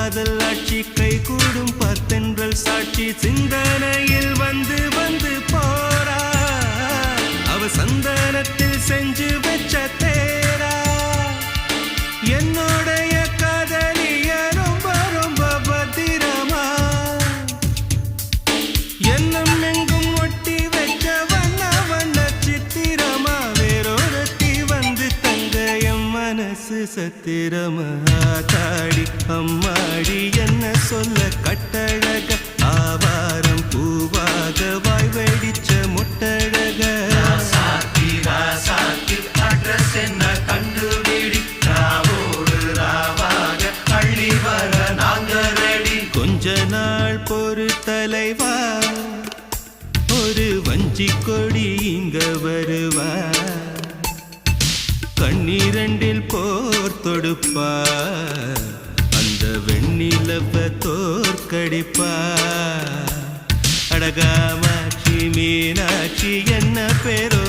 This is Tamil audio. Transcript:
காதல் ஆட்சி கை கூடும் பத்தென்றல் சாட்சி சிந்தனையில் வந்து வந்து போரா அவ சந்தனத்தில் செஞ்சு வச்ச தேரா என்னோடைய காதலிய ரொம்ப ரொம்ப பத்திரமா என்னும் எங்கும் ஒட்டி வச்ச வண்ண வண்ண சித்திரமா வேறொருத்தி வந்து தங்க என் மனசு சத்திரமா தாடி அம்மாடி என்ன சொல்ல கட்டழக ஆவாரம் பூவாக வாய் வெடிச்ச முட்டழக அட்ரஸ் என்ன கண்டுபிடி ராவோடு ராவாக அள்ளி வர நாங்க ரெடி கொஞ்ச நாள் பொறு தலைவா ஒரு வஞ்சி கொடி இங்க வருவா கண்ணீரண்டில் போர் தொடுப்பா அந்த வெண்ணிலவ தோற்கடிப்பா அடகாமாட்சி மீனாட்சி என்ன பேரோ